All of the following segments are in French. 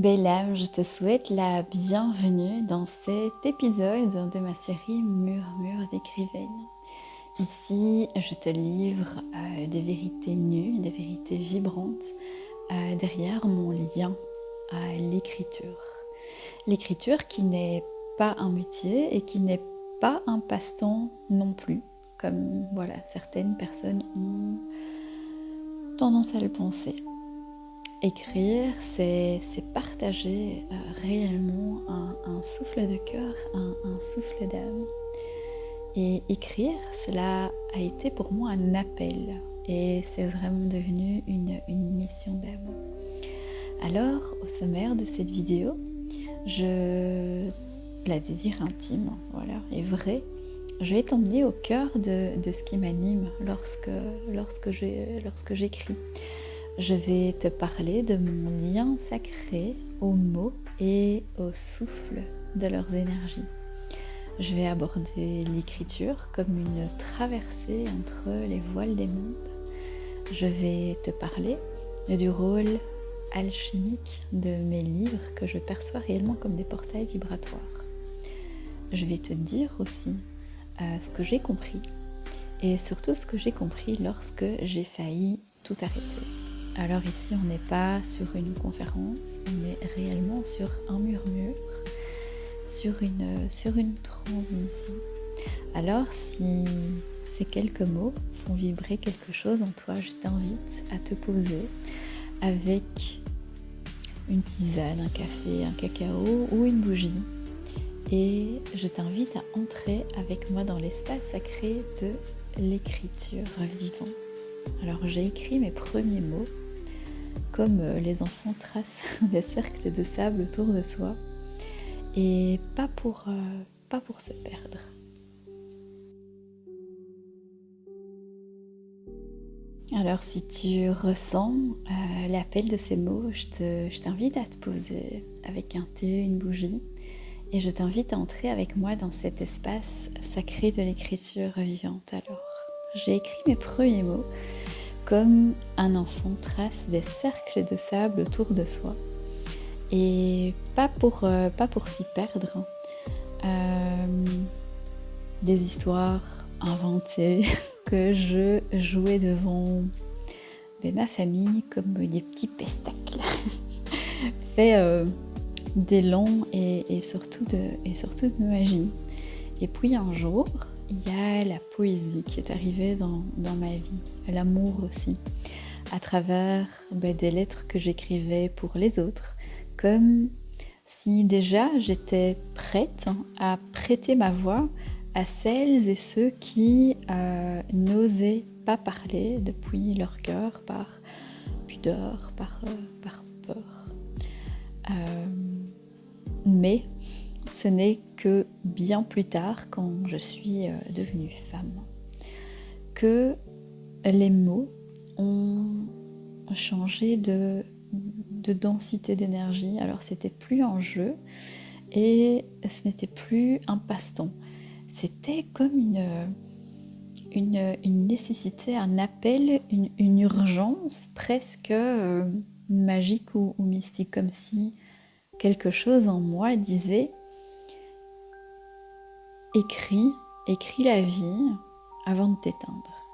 Belle âme, je te souhaite la bienvenue dans cet épisode de ma série Murmure d'écrivaine. Ici, je te livre des vérités nues, des vérités vibrantes derrière mon lien à l'écriture. L'écriture qui n'est pas un métier et qui n'est pas un passe-temps non plus, comme certaines personnes ont tendance à le penser. Écrire, c'est partager réellement un souffle de cœur, un souffle d'âme. Et écrire, cela a été pour moi un appel et c'est vraiment devenu une mission d'âme. Alors, au sommaire de cette vidéo, la désir intime, et vrai, je vais t'emmener au cœur de ce qui m'anime lorsque j'écris. Je vais te parler de mon lien sacré aux mots et au souffle de leurs énergies. Je vais aborder l'écriture comme une traversée entre les voiles des mondes. Je vais te parler du rôle alchimique de mes livres que je perçois réellement comme des portails vibratoires. Je vais te dire aussi ce que j'ai compris et surtout ce que j'ai compris lorsque j'ai failli tout arrêter. Alors ici, on n'est pas sur une conférence, on est réellement sur un murmure, sur une transmission. Alors si ces quelques mots font vibrer quelque chose en toi, je t'invite à te poser avec une tisane, un café, un cacao ou une bougie. Et je t'invite à entrer avec moi dans l'espace sacré de l'écriture vivante. Alors j'ai écrit mes premiers mots comme les enfants tracent des cercles de sable autour de soi et pas pour se perdre. Alors si tu ressens l'appel de ces mots, je t'invite à te poser avec un thé, une bougie et je t'invite à entrer avec moi dans cet espace sacré de l'écriture vivante. Alors j'ai écrit mes premiers mots comme un enfant trace des cercles de sable autour de soi et pas pour s'y perdre. Des histoires inventées que je jouais devant ma famille comme des petits pestacles fait d'élan et surtout de magie. Et puis un jour, il y a la poésie qui est arrivée dans ma vie, l'amour aussi, à travers des lettres que j'écrivais pour les autres, comme si déjà j'étais prête à prêter ma voix à celles et ceux qui n'osaient pas parler depuis leur cœur par pudeur, par peur. Mais ce n'est que bien plus tard, quand je suis devenue femme, que les mots ont changé de densité d'énergie. Alors c'était plus un jeu et ce n'était plus un passe-temps. C'était comme une nécessité, un appel, une urgence presque magique ou mystique, comme si quelque chose en moi disait écris la vie avant de t'éteindre.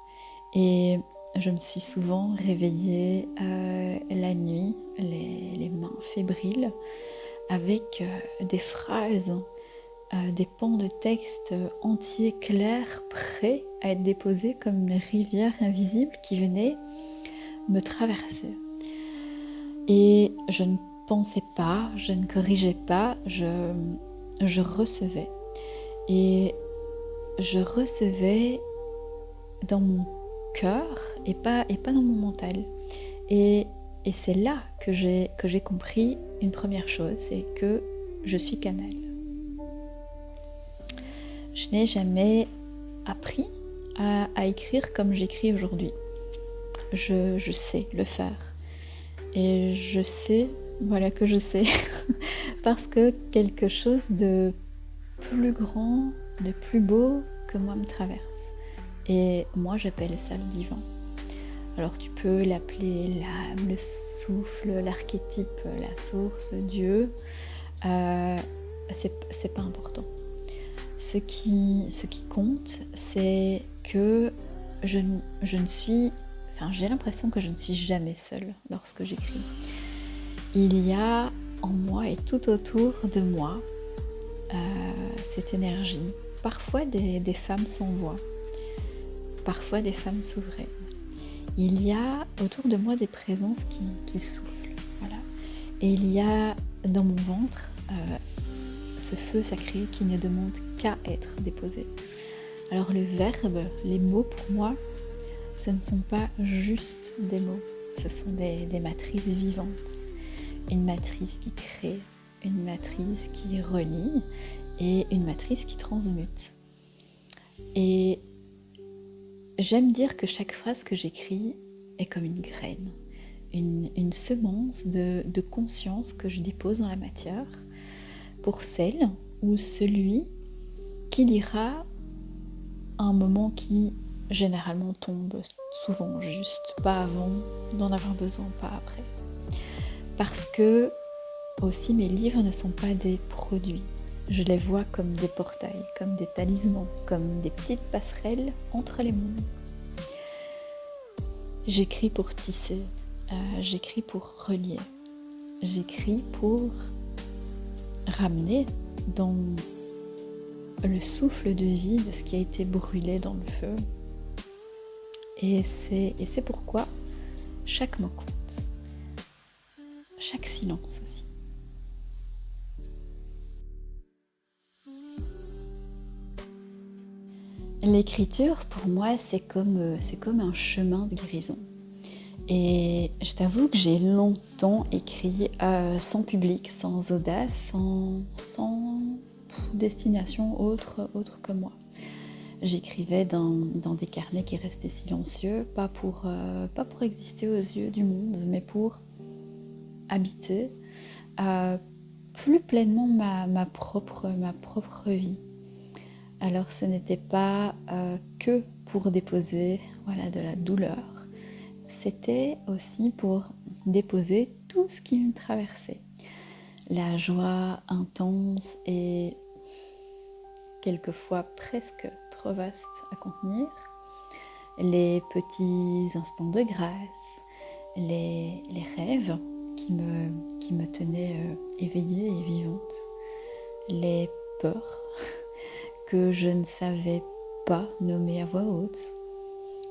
Et je me suis souvent réveillée la nuit, les mains fébriles, avec des phrases, des pans de texte entiers, clairs, prêts à être déposés comme une rivière invisible qui venait me traverser. Et je ne pensais pas, je ne corrigeais pas, je recevais. Et je recevais dans mon cœur et pas dans mon mental. Et c'est là que j'ai compris une première chose, c'est que je suis canal. Je n'ai jamais appris à écrire comme j'écris aujourd'hui. Je sais le faire. Et je sais, que je sais, parce que quelque chose de plus grand, de plus beau que moi me traverse. Et moi j'appelle ça le divin. Alors tu peux l'appeler l'âme, le souffle, l'archétype, la source, Dieu. C'est pas important. Ce qui compte, c'est que j'ai l'impression que je ne suis jamais seule lorsque j'écris. Il y a en moi et tout autour de moi cette énergie. Parfois des femmes sans voix, parfois des femmes souveraines. Il y a autour de moi des présences qui soufflent. Voilà. Et il y a dans mon ventre ce feu sacré qui ne demande qu'à être déposé. Alors le verbe, les mots pour moi, ce ne sont pas juste des mots, ce sont des matrices vivantes. Une matrice qui crée, une matrice qui relie et une matrice qui transmute. Et j'aime dire que chaque phrase que j'écris est comme une graine, une semence de conscience que je dépose dans la matière pour celle ou celui qui lira à un moment qui généralement tombe souvent juste, pas avant d'en avoir besoin, pas après. Parce que aussi mes livres ne sont pas des produits. Je les vois comme des portails, comme des talismans, comme des petites passerelles entre les mondes. J'écris pour tisser, j'écris pour relier, j'écris pour ramener dans le souffle de vie de ce qui a été brûlé dans le feu. Et c'est pourquoi chaque mot compte, chaque silence aussi. L'écriture, pour moi, c'est comme un chemin de guérison. Et je t'avoue que j'ai longtemps écrit sans public, sans audace, sans destination autre que moi. J'écrivais dans des carnets qui restaient silencieux, pas pour exister aux yeux du monde, mais pour habiter plus pleinement ma propre vie. Alors ce n'était pas que pour déposer de la douleur, c'était aussi pour déposer tout ce qui me traversait. La joie intense et quelquefois presque trop vaste à contenir, les petits instants de grâce, les rêves qui me tenaient éveillée et vivante, les peurs que je ne savais pas nommer à voix haute,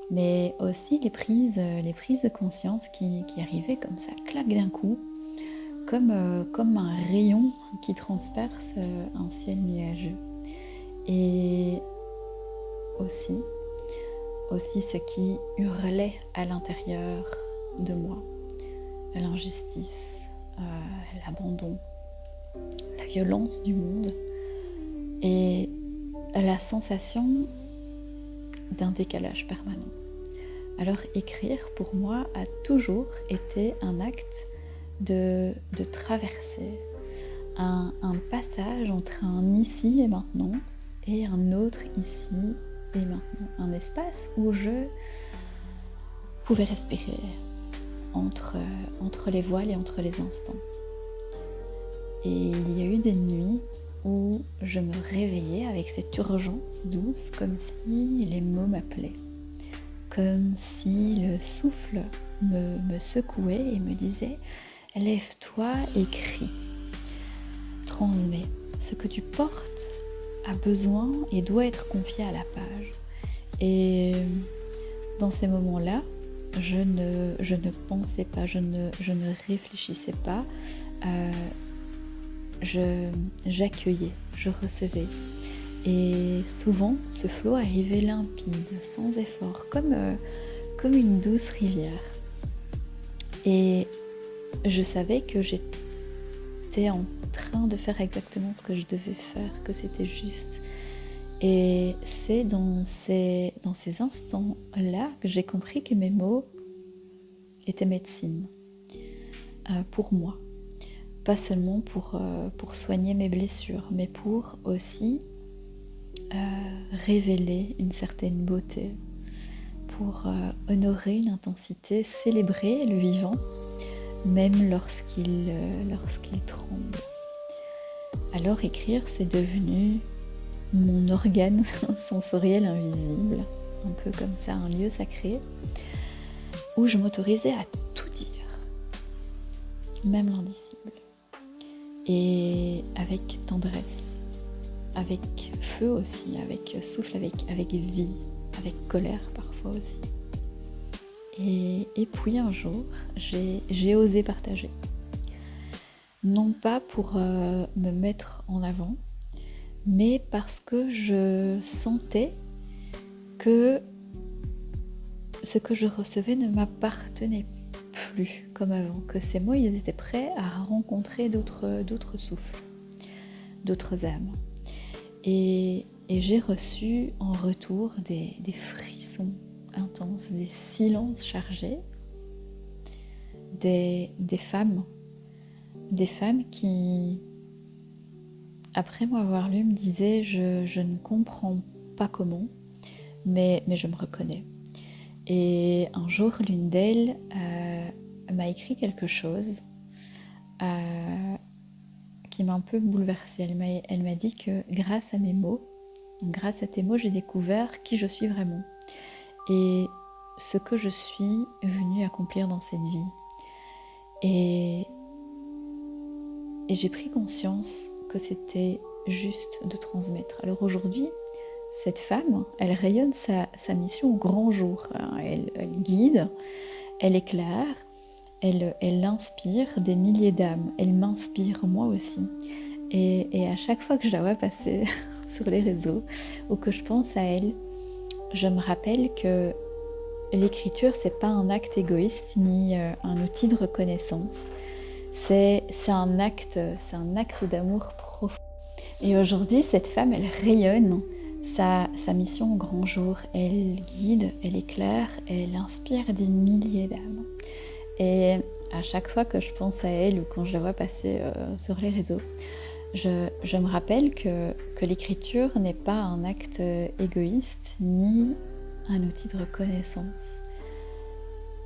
mais aussi les prises de conscience qui arrivaient comme ça, clac d'un coup, comme un rayon qui transperce un ciel nuageux. Et aussi ce qui hurlait à l'intérieur de moi, l'injustice, l'abandon, la violence du monde et la sensation d'un décalage permanent. Alors écrire pour moi a toujours été un acte de traverser, un passage entre un ici et maintenant et un autre ici et maintenant, un espace où je pouvais respirer entre les voiles et entre les instants. Et il y a eu des nuits où je me réveillais avec cette urgence douce, comme si les mots m'appelaient, comme si le souffle me secouait et me disait « Lève-toi, écris, transmets. Ce que tu portes a besoin et doit être confié à la page. » Et dans ces moments-là, je ne pensais pas, je ne réfléchissais pas, j'accueillais, je recevais. Et souvent, ce flot arrivait limpide, sans effort, comme une douce rivière. Et je savais que j'étais en train de faire exactement ce que je devais faire, que c'était juste. Et c'est dans ces instants-là que j'ai compris que mes mots étaient médecine pour moi. Pas seulement pour soigner mes blessures, mais pour aussi révéler une certaine beauté, pour honorer une intensité, célébrer le vivant, même lorsqu'il tremble. Alors écrire, c'est devenu mon organe sensoriel invisible, un peu comme ça, un lieu sacré, où je m'autorisais à tout dire, même l'indicible, et avec tendresse, avec feu aussi, avec souffle, avec vie, avec colère parfois aussi. Et puis un jour, j'ai osé partager. Non pas pour me mettre en avant, mais parce que je sentais que ce que je recevais ne m'appartenait plus comme avant, que ces mots, ils étaient prêts à rencontrer d'autres souffles, d'autres âmes. Et j'ai reçu en retour des frissons intenses, des silences chargés, des femmes qui, après m'avoir lu, me disaient je ne comprends pas comment, mais je me reconnais. Et un jour, l'une d'elles m'a écrit quelque chose qui m'a un peu bouleversée. Elle m'a dit que grâce à mes mots, grâce à tes mots, j'ai découvert qui je suis vraiment et ce que je suis venue accomplir dans cette vie. Et j'ai pris conscience que c'était juste de transmettre. Alors aujourd'hui, cette femme, elle rayonne sa mission au grand jour. Elle guide, elle éclaire, elle inspire des milliers d'âmes. Elle m'inspire moi aussi. Et à chaque fois que je la vois passer sur les réseaux ou que je pense à elle, je me rappelle que l'écriture, c'est pas un acte égoïste ni un outil de reconnaissance. C'est un acte d'amour profond. Et aujourd'hui, cette femme, elle rayonne sa mission au grand jour. Elle guide, elle éclaire, elle inspire des milliers d'âmes. Et à chaque fois que je pense à elle ou quand je la vois passer sur les réseaux, je me rappelle que l'écriture n'est pas un acte égoïste ni un outil de reconnaissance.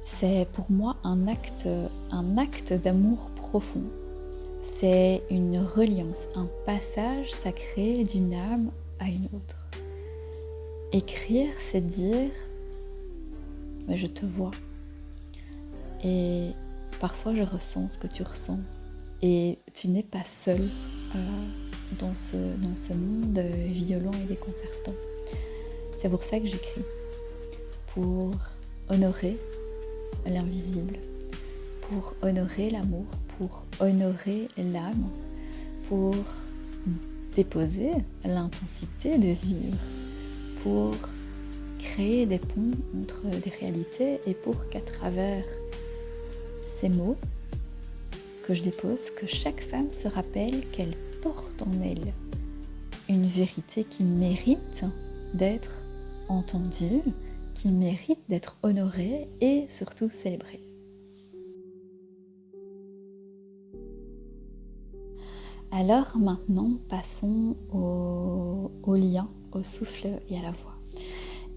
C'est pour moi un acte d'amour profond. C'est une reliance, un passage sacré d'une âme à une autre. Écrire, c'est dire « je te vois ». Et parfois, je ressens ce que tu ressens. Et tu n'es pas seul dans ce monde violent et déconcertant. C'est pour ça que j'écris. Pour honorer l'invisible, pour honorer l'amour, pour honorer l'âme, pour déposer l'intensité de vivre, pour créer des ponts entre des réalités et pour qu'à travers ces mots que je dépose, que chaque femme se rappelle qu'elle porte en elle une vérité qui mérite d'être entendue, qui mérite d'être honorée et surtout célébrée. Alors maintenant, passons au lien, au souffle et à la voix.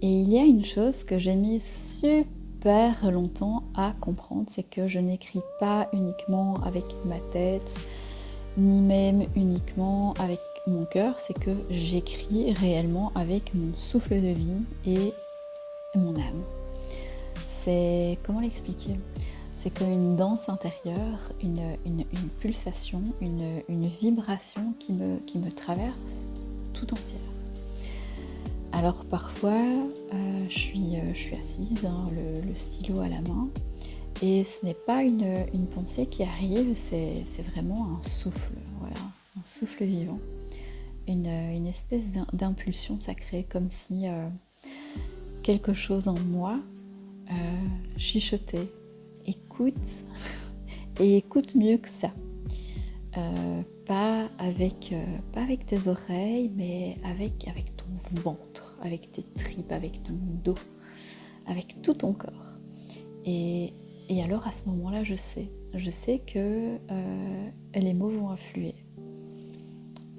Et il y a une chose que j'ai mis super longtemps à comprendre, c'est que je n'écris pas uniquement avec ma tête, ni même uniquement avec mon cœur, c'est que j'écris réellement avec mon souffle de vie et mon âme. C'est, comment l'expliquer ? C'est comme une danse intérieure, une pulsation, une vibration qui me traverse tout entière. Alors parfois, je suis assise, le stylo à la main, et ce n'est pas une pensée qui arrive, c'est vraiment un souffle, voilà, un souffle vivant, une espèce d'impulsion sacrée, comme si quelque chose en moi chuchotait. Écoute mieux que ça. Pas avec tes oreilles, mais avec ton ventre, avec tes tripes, avec ton dos, avec tout ton corps. Et alors à ce moment-là, je sais que les mots vont affluer.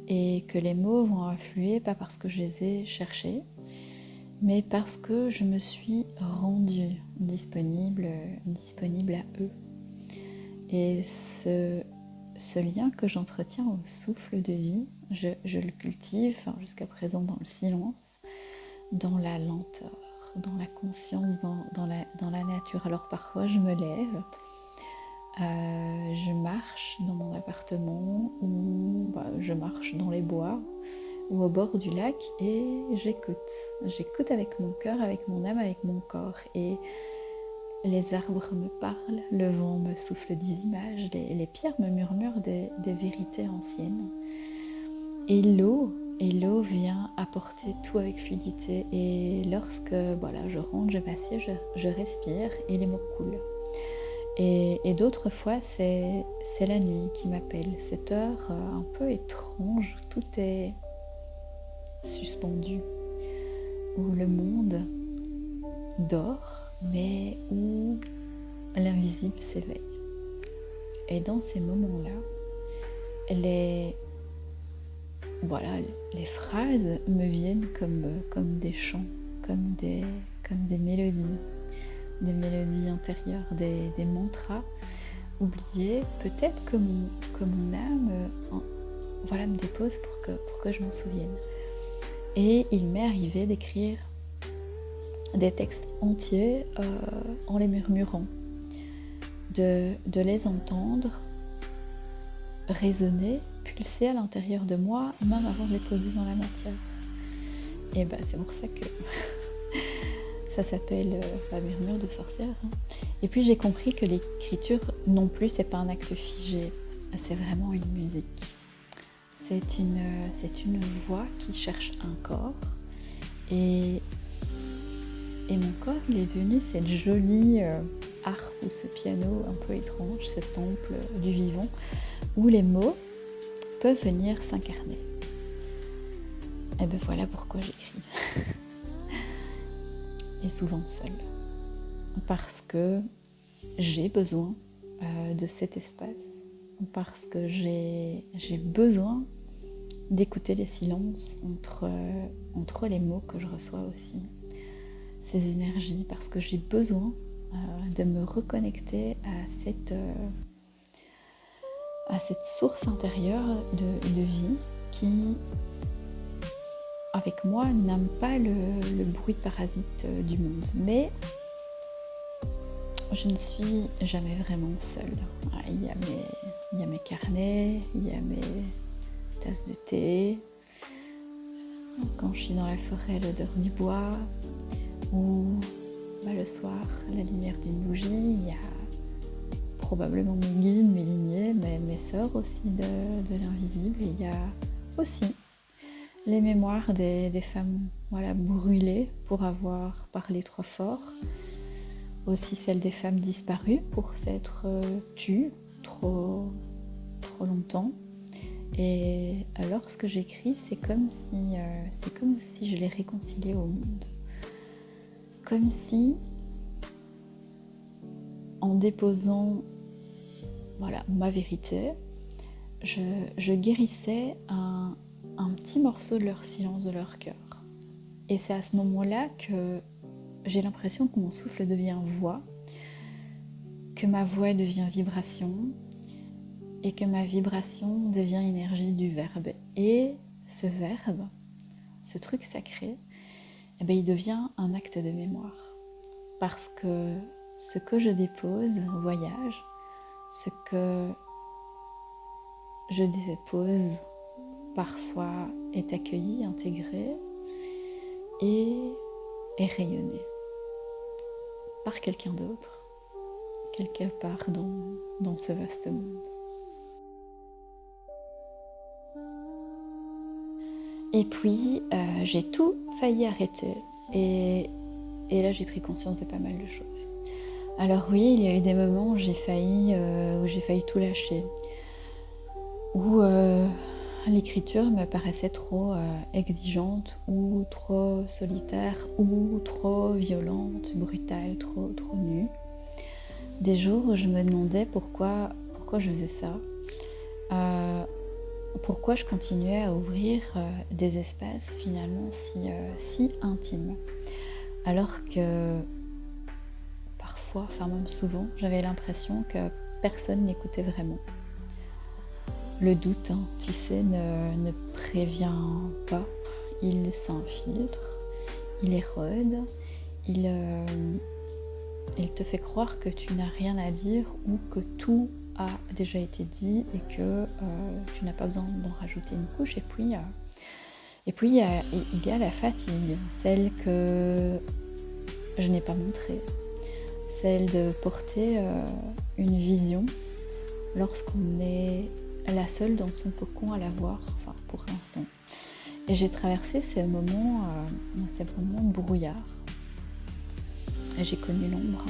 Et que les mots vont affluer pas parce que je les ai cherchés, mais parce que je me suis rendue disponible à eux. Et ce lien que j'entretiens au souffle de vie, je le cultive jusqu'à présent dans le silence, dans la lenteur, dans la conscience, dans la nature. Alors parfois je me lève, je marche dans mon appartement ou je marche dans les bois ou au bord du lac et j'écoute avec mon cœur, avec mon âme, avec mon corps, et les arbres me parlent, le vent me souffle des images, les pierres me murmurent des vérités anciennes, et l'eau vient apporter tout avec fluidité. Et lorsque je rentre, je m'assieds, je respire et les mots coulent. Et d'autres fois, c'est la nuit qui m'appelle, cette heure un peu étrange, tout est suspendu, où le monde dort, mais où l'invisible s'éveille. Et dans ces moments-là, les phrases me viennent comme des chants, comme des mélodies intérieures, des mantras oubliés, peut-être que mon âme me dépose pour que je m'en souvienne. Et il m'est arrivé d'écrire des textes entiers en les murmurant, de les entendre résonner, pulser à l'intérieur de moi, même avant de les poser dans la matière. Et c'est pour ça que ça s'appelle murmure de sorcière. Et puis j'ai compris que l'écriture non plus, c'est pas un acte figé, c'est vraiment une musique. C'est une voix qui cherche un corps, et mon corps, il est devenu cette jolie harpe ou ce piano un peu étrange, ce temple du vivant, où les mots peuvent venir s'incarner. Et voilà pourquoi j'écris. Et souvent seule. Parce que j'ai besoin de cet espace. Parce que j'ai besoin d'écouter les silences entre les mots que je reçois aussi. Ces énergies, parce que j'ai besoin de me reconnecter à cette source intérieure de vie qui, avec moi, n'aime pas le bruit parasite du monde. Mais je ne suis jamais vraiment seule. Il y a mes carnets, il y a mes tasses de thé. Quand je suis dans la forêt, l'odeur du bois. Ou le soir, la lumière d'une bougie. Il y a probablement mes guides, mes lignées, mes sœurs aussi de l'invisible. Il y a aussi les mémoires des femmes brûlées pour avoir parlé trop fort. Aussi celles des femmes disparues pour s'être tues trop longtemps. Et lorsque j'écris, c'est comme si je les réconciliais au monde. Comme si, en déposant ma vérité, je guérissais un petit morceau de leur silence, de leur cœur. Et c'est à ce moment-là que j'ai l'impression que mon souffle devient voix, que ma voix devient vibration, et que ma vibration devient énergie du verbe. Et ce verbe, ce truc sacré, il devient un acte de mémoire. Parce que ce que je dépose voyage, ce que je dépose parfois est accueilli, intégré et rayonné par quelqu'un d'autre, quelque part dans ce vaste monde. Et puis, j'ai tout failli arrêter. Et là, j'ai pris conscience de pas mal de choses. Alors oui, il y a eu des moments où j'ai failli tout lâcher. Où l'écriture me paraissait trop exigeante, ou trop solitaire, ou trop violente, brutale, trop nue. Des jours où je me demandais pourquoi je faisais ça. Pourquoi je continuais à ouvrir des espaces finalement si intimes. alors que parfois, enfin même souvent, j'avais l'impression que personne n'écoutait vraiment. Le doute, hein, tu sais, ne prévient pas, il s'infiltre, il érode, il te fait croire que tu n'as rien à dire ou que tout a déjà été dit et que tu n'as pas besoin d'en rajouter une couche. Et puis il y a la fatigue, celle que je n'ai pas montrée, celle de porter une vision lorsqu'on est la seule dans son cocon à la voir, enfin pour l'instant. Et j'ai traversé ces moments de brouillard. Et j'ai connu l'ombre.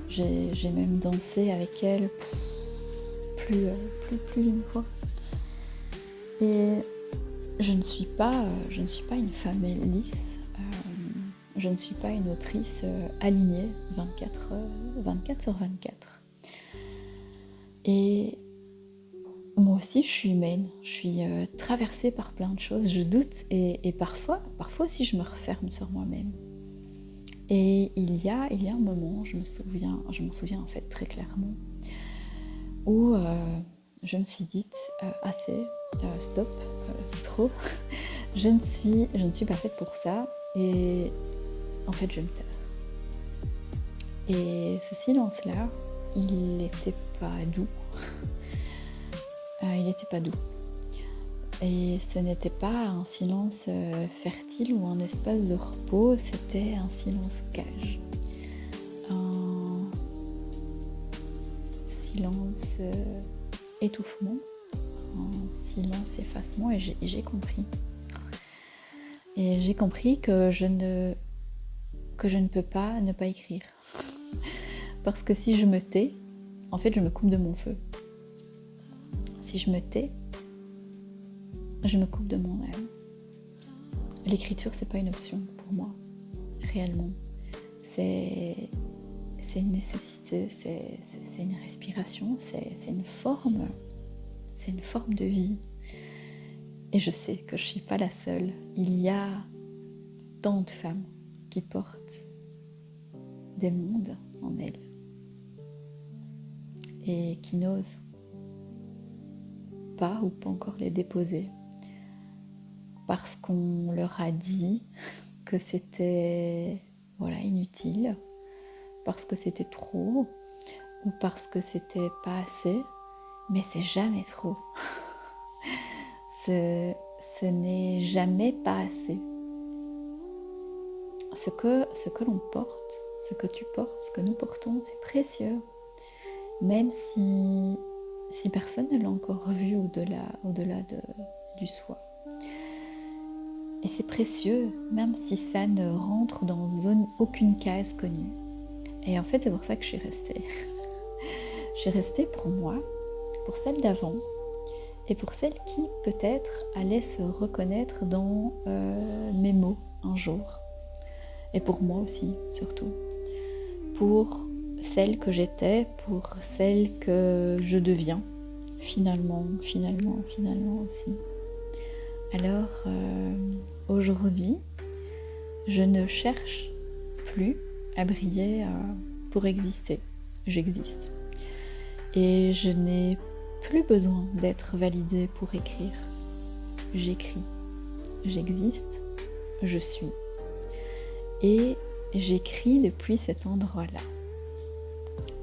J'ai même dansé avec elle plus d'une fois. Et je ne suis pas une femme lisse. Je ne suis pas une autrice alignée 24 sur 24. Et moi aussi, je suis humaine. Je suis traversée par plein de choses. Je doute et parfois aussi, je me referme sur moi-même. Et il y a un moment, je m'en souviens en fait très clairement, où je me suis dite assez, stop, c'est trop. je ne suis pas faite pour ça et en fait je vais me taire. Et ce silence-là, il n'était pas doux. Il n'était pas doux. Et ce n'était pas un silence fertile ou un espace de repos, c'était un silence cage. Un silence étouffement, un silence effacement, et j'ai compris. Et j'ai compris que je ne peux pas ne pas écrire. Parce que si je me tais, en fait je me coupe de mon feu. Si je me tais, je me coupe de mon âme. L'écriture, c'est pas une option pour moi, réellement. C'est une nécessité, c'est une respiration, c'est une forme de vie. Et je sais que je suis pas la seule. Il y a tant de femmes qui portent des mondes en elles et qui n'osent pas ou pas encore les déposer. Parce qu'on leur a dit que c'était inutile, parce que c'était trop, ou parce que c'était pas assez, mais c'est jamais trop. Ce n'est jamais pas assez. Ce que l'on porte, ce que tu portes, ce que nous portons, c'est précieux. Même si personne ne l'a encore vu au-delà du soi. Et c'est précieux, même si ça ne rentre dans aucune case connue. Et en fait, c'est pour ça que je suis restée. Je suis restée pour moi, pour celle d'avant, et pour celle qui, peut-être, allait se reconnaître dans mes mots un jour. Et pour moi aussi, surtout. Pour celle que j'étais, pour celle que je deviens, finalement aussi. Alors, aujourd'hui, je ne cherche plus à briller pour exister. J'existe. Et je n'ai plus besoin d'être validée pour écrire. J'écris. J'existe. Je suis. Et j'écris depuis cet endroit-là.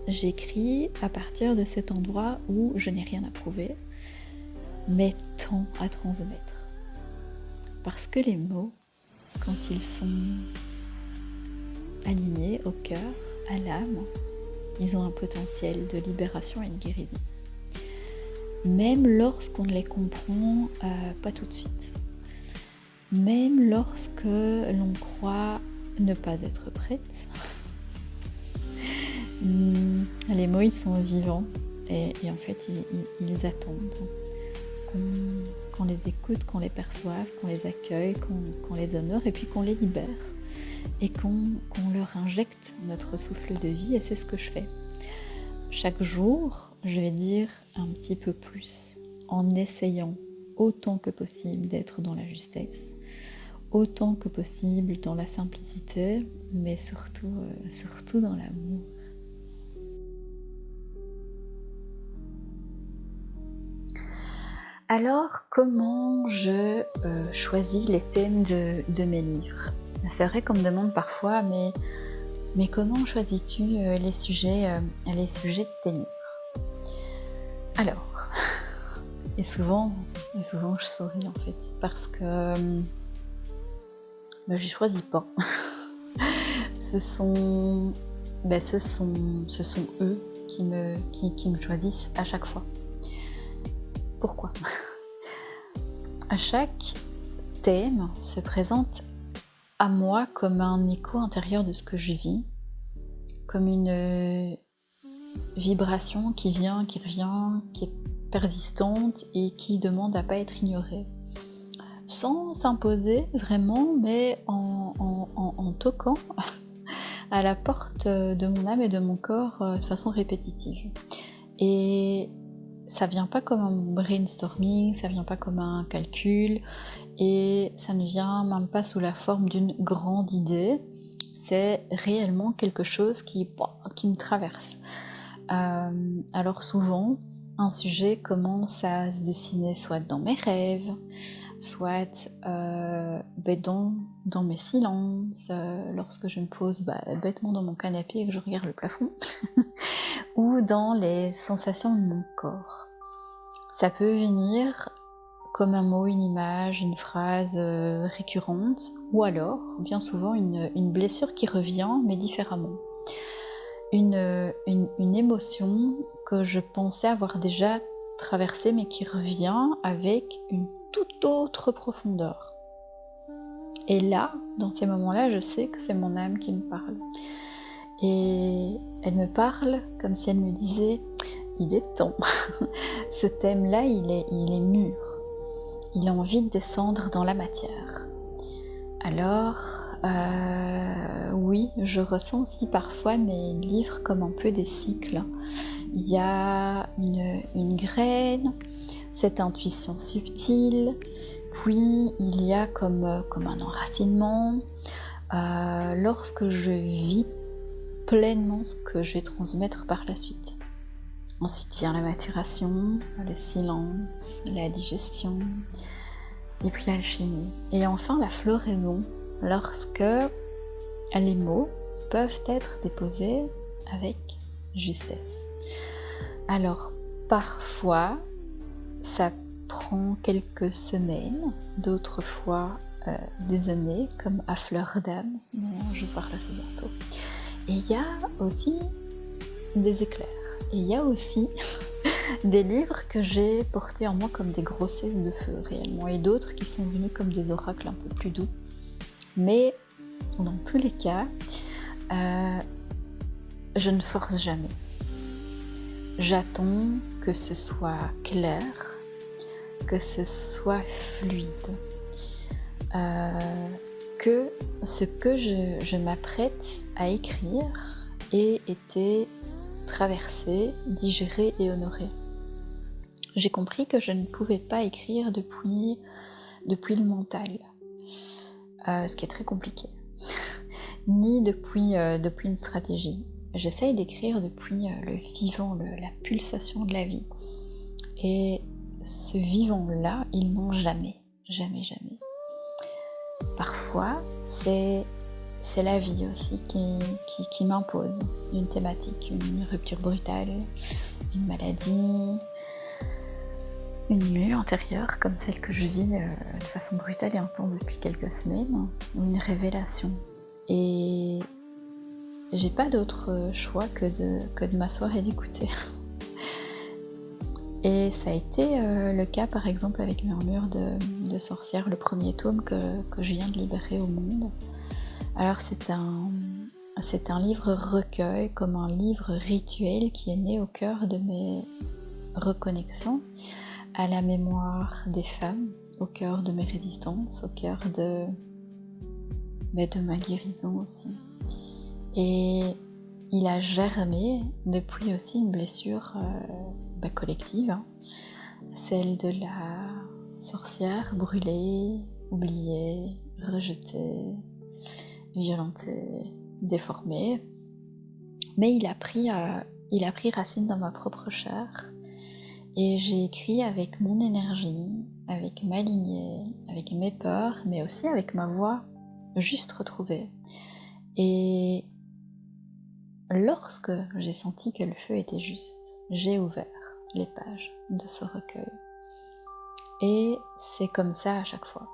J'écris à partir de cet endroit où je n'ai rien à prouver, mais tant à transmettre. Parce que les mots, quand ils sont alignés au cœur, à l'âme, ils ont un potentiel de libération et de guérison. Même lorsqu'on ne les comprend pas tout de suite. Même lorsque l'on croit ne pas être prête. Les mots, ils sont vivants et en fait, ils attendent qu'on les écoute, qu'on les perçoive, qu'on les accueille, qu'on les honore et puis qu'on les libère et qu'on leur injecte notre souffle de vie. Et c'est ce que je fais. Chaque jour, je vais dire un petit peu plus en essayant autant que possible d'être dans la justesse, autant que possible dans la simplicité, mais surtout dans l'amour. Alors, comment je choisis les thèmes de mes livres? C'est vrai qu'on me demande parfois, mais comment choisis-tu les sujets de tes livres? Alors, et souvent je souris en fait, parce que je choisis pas. Ce sont eux qui me choisissent à chaque fois. Pourquoi? À chaque thème se présente à moi comme un écho intérieur de ce que je vis, comme une vibration qui vient, qui revient, qui est persistante et qui demande à pas être ignorée. Sans s'imposer vraiment, mais en toquant à la porte de mon âme et de mon corps de façon répétitive. Et ça vient pas comme un brainstorming, ça vient pas comme un calcul, et ça ne vient même pas sous la forme d'une grande idée. C'est réellement quelque chose qui me traverse. Alors souvent, un sujet commence à se dessiner soit dans mes rêves, soit dans mes silences, lorsque je me pose bêtement dans mon canapé et que je regarde le plafond, ou dans les sensations de mon corps. Ça peut venir comme un mot, une image, une phrase récurrente, ou alors, bien souvent, une blessure qui revient, mais différemment. Une émotion que je pensais avoir déjà traversée, mais qui revient avec une toute autre profondeur. Et là, dans ces moments-là, je sais que c'est mon âme qui me parle. Et elle me parle comme si elle me disait « il est temps ». Ce thème-là, il est mûr. Il a envie de descendre dans la matière. Alors, oui, je ressens aussi parfois mes livres comme un peu des cycles. Il y a une graine, cette intuition subtile, puis il y a comme un enracinement. Lorsque je vis pleinement ce que je vais transmettre par la suite. Ensuite vient la maturation, le silence, la digestion, et puis l'alchimie. Et enfin la floraison, lorsque les mots peuvent être déposés avec justesse. Alors parfois, ça prend quelques semaines, d'autres fois des années, comme à Fleur d'âme, dont je parlerai bientôt. Et il y a aussi des éclairs. Et il y a aussi des livres que j'ai portés en moi comme des grossesses de feu réellement, et d'autres qui sont venus comme des oracles un peu plus doux. Mais dans tous les cas, je ne force jamais. J'attends que ce soit clair, que ce soit fluide, que ce que je m'apprête à écrire ait été traversé, digéré et honoré. J'ai compris que je ne pouvais pas écrire depuis le mental, ce qui est très compliqué, ni depuis une stratégie. J'essaye d'écrire depuis le vivant, la pulsation de la vie. Et ce vivant-là, il ment jamais, jamais, jamais. Parfois, c'est la vie aussi qui m'impose une thématique, une rupture brutale, une maladie, une mue antérieure comme celle que je vis de façon brutale et intense depuis quelques semaines, ou une révélation. Et j'ai pas d'autre choix que de m'asseoir et d'écouter. Et ça a été le cas par exemple avec Murmure de sorcière, le premier tome que je viens de libérer au monde. Alors c'est un livre recueil, comme un livre rituel qui est né au cœur de mes reconnexions à la mémoire des femmes, au cœur de mes résistances, au cœur de ma guérison aussi. Et il a germé depuis aussi une blessure collective, celle de la sorcière brûlée, oubliée, rejeté, violenté, déformé. Mais il a pris racine dans ma propre chair. Et j'ai écrit avec mon énergie, avec ma lignée, avec mes peurs, mais aussi avec ma voix juste retrouvée. Et lorsque j'ai senti que le feu était juste, j'ai ouvert les pages de ce recueil. Et c'est comme ça à chaque fois.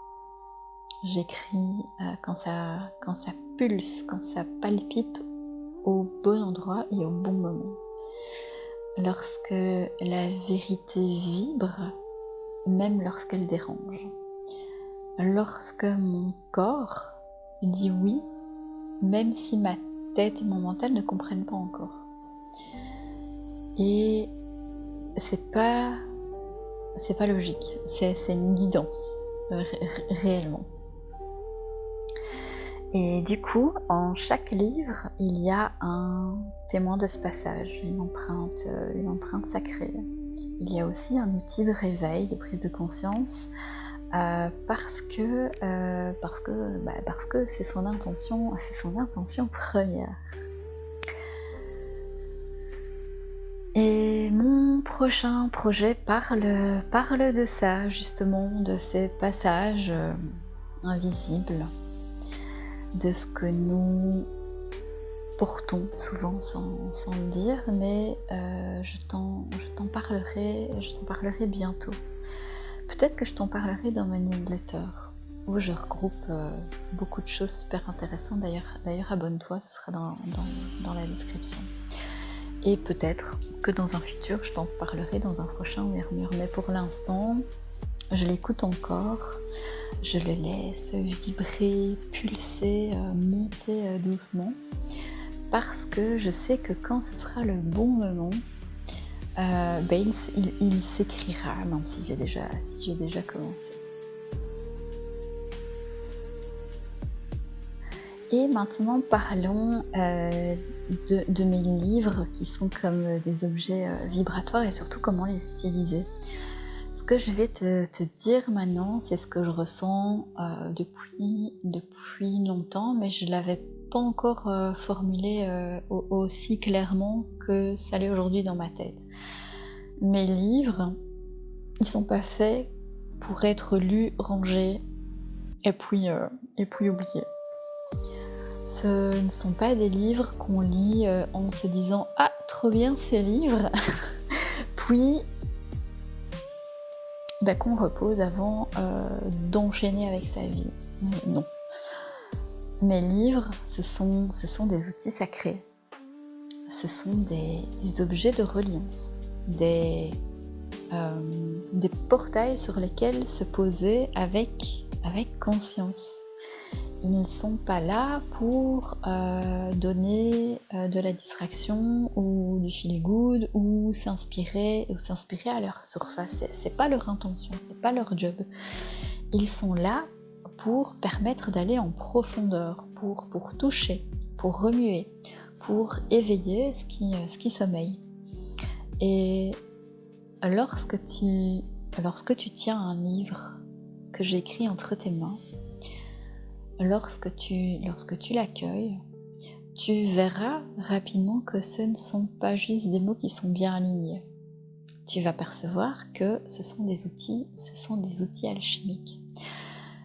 J'écris quand ça pulse, quand ça palpite au bon endroit et au bon moment. Lorsque la vérité vibre, même lorsqu'elle dérange. Lorsque mon corps dit oui, même si ma tête et mon mental ne comprennent pas encore. Et c'est pas logique, c'est une guidance, réellement. Et du coup, en chaque livre, il y a un témoin de ce passage, une empreinte sacrée. Il y a aussi un outil de réveil, de prise de conscience, parce que c'est son intention première. Et mon prochain projet parle de ça, justement, de ces passages invisibles, de ce que nous portons souvent sans le dire, mais je t'en parlerai bientôt. Peut-être que je t'en parlerai dans ma newsletter, où je regroupe beaucoup de choses super intéressantes. D'ailleurs, abonne-toi, ce sera dans la description. Et peut-être que dans un futur, je t'en parlerai dans un prochain murmure. Mais pour l'instant, je l'écoute encore, je le laisse vibrer, pulser, monter doucement. Parce que je sais que quand ce sera le bon moment, il s'écrira, même si j'ai déjà commencé. Et maintenant, parlons de mes livres qui sont comme des objets vibratoires et surtout comment les utiliser. Ce que je vais te dire maintenant, c'est ce que je ressens depuis longtemps, mais je ne l'avais pas encore formulé aussi clairement que ça l'est aujourd'hui dans ma tête. Mes livres, ils sont pas faits pour être lus, rangés et puis oubliés. Ce ne sont pas des livres qu'on lit en se disant « Ah, trop bien ces livres !» puis qu'on repose avant d'enchaîner avec sa vie. Non. Mes livres, ce sont des outils sacrés. Ce sont des objets de reliance, des portails sur lesquels se poser avec conscience. Ils ne sont pas là pour donner de la distraction ou du feel good ou s'inspirer à leur surface. C'est pas leur intention, c'est pas leur job. Ils sont là pour permettre d'aller en profondeur, pour toucher, pour remuer, pour éveiller ce qui sommeille. Et lorsque tu tiens un livre que j'écris entre tes mains, lorsque tu l'accueilles, tu verras rapidement que ce ne sont pas juste des mots qui sont bien alignés. Tu vas percevoir que ce sont des outils alchimiques.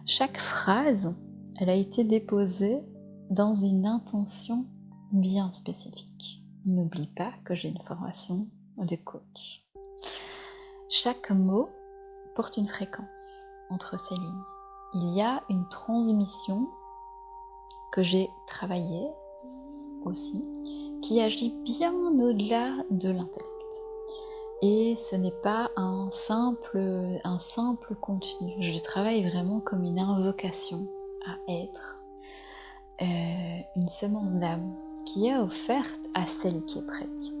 Chaque phrase, elle a été déposée dans une intention bien spécifique. N'oublie pas que j'ai une formation de coach. Chaque mot porte une fréquence entre ces lignes. Il y a une transmission que j'ai travaillée aussi, qui agit bien au-delà de l'intellect. Et ce n'est pas un simple contenu. Je travaille vraiment comme une invocation à être une semence d'âme qui est offerte à celle qui est prête.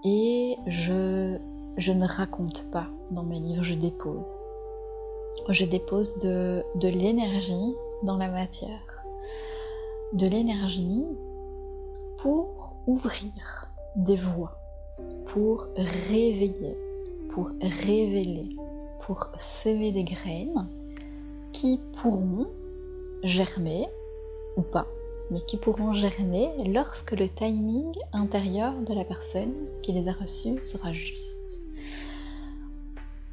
Et je ne raconte pas dans mes livres, je dépose. Je dépose de l'énergie dans la matière. De l'énergie pour ouvrir des voies, pour réveiller, pour révéler, pour semer des graines qui pourront germer, ou pas, mais qui pourront germer lorsque le timing intérieur de la personne qui les a reçus sera juste.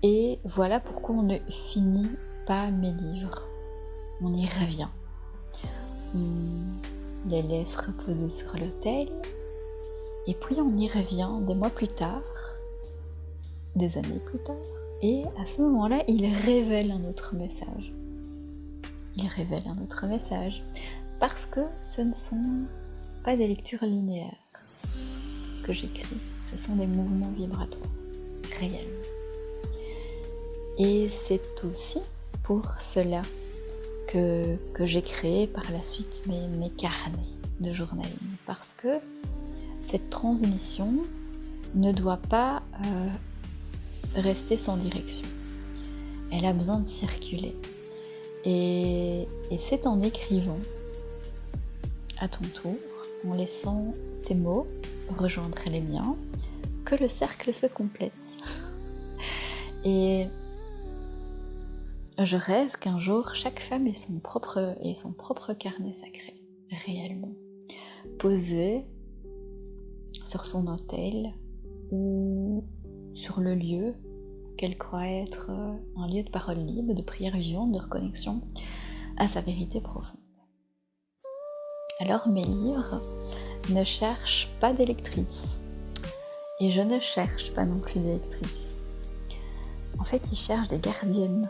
Et voilà pourquoi on ne finit pas mes livres. On y revient. On les laisse reposer sur l'autel, et puis on y revient des mois plus tard, des années plus tard, et à ce moment-là, il révèle un autre message. Il révèle un autre message, parce que ce ne sont pas des lectures linéaires que j'écris, ce sont des mouvements vibratoires, réels. Et c'est aussi pour cela que j'ai créé par la suite mes carnets de journaling, parce que cette transmission ne doit pas rester sans direction. Elle a besoin de circuler. Et c'est en écrivant à ton tour, en laissant tes mots rejoindre les miens, que le cercle se complète. Et je rêve qu'un jour, chaque femme ait son propre carnet sacré, réellement, posé sur son autel ou sur le lieu qu'elle croit être un lieu de parole libre, de prière vivante, de reconnexion à sa vérité profonde. Alors mes livres ne cherchent pas d'électrice, et je ne cherche pas non plus d'électrice. En fait, ils cherchent des gardiennes,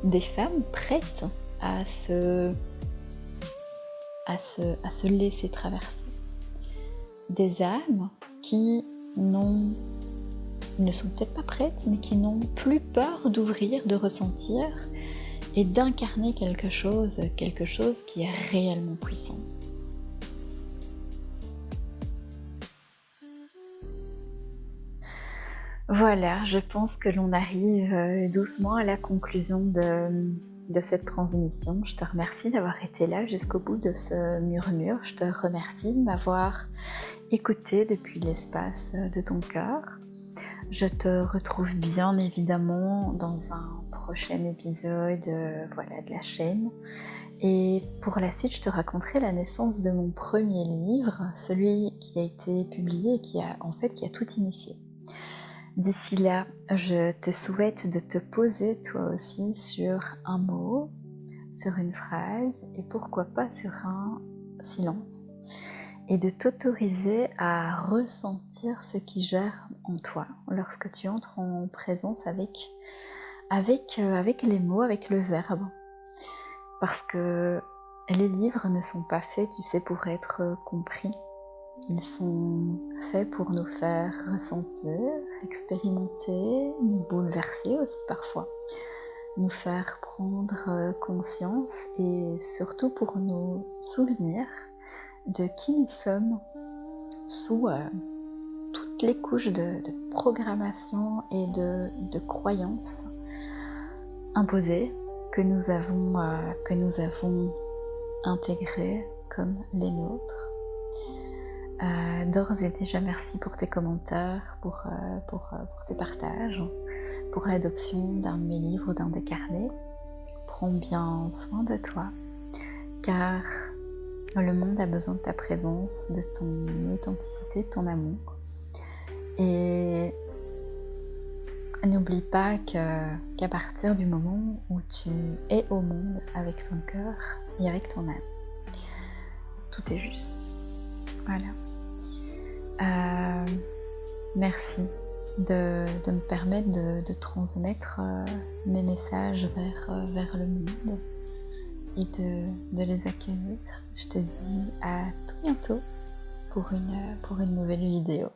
des femmes prêtes à se laisser traverser. Des âmes qui ne sont peut-être pas prêtes, mais qui n'ont plus peur d'ouvrir, de ressentir et d'incarner quelque chose qui est réellement puissant. Voilà, je pense que l'on arrive doucement à la conclusion de cette transmission. Je te remercie d'avoir été là jusqu'au bout de ce murmure. Je te remercie de m'avoir écouté depuis l'espace de ton cœur. Je te retrouve bien évidemment dans un prochain épisode de la chaîne. Et pour la suite, je te raconterai la naissance de mon premier livre, celui qui a été publié et qui a tout initié. D'ici là, je te souhaite de te poser toi aussi sur un mot, sur une phrase et pourquoi pas sur un silence, et de t'autoriser à ressentir ce qui germe en toi lorsque tu entres en présence avec les mots, avec le verbe. Parce que les livres ne sont pas faits, tu sais, pour être compris. Ils sont faits pour nous faire ressentir, expérimenter, nous bouleverser aussi parfois, nous faire prendre conscience et surtout pour nous souvenir de qui nous sommes sous toutes les couches de programmation et de croyances imposées que nous avons intégrées comme les nôtres. D'ores et déjà, merci pour tes commentaires, pour tes partages, pour l'adoption d'un de mes livres, d'un des carnets. Prends bien soin de toi, car le monde a besoin de ta présence, de ton authenticité, de ton amour. Et n'oublie pas qu'à partir du moment où tu es au monde avec ton cœur et avec ton âme, tout est juste. Voilà. Merci de me permettre de transmettre mes messages vers le monde et de les accueillir. Je te dis à tout bientôt pour une nouvelle vidéo.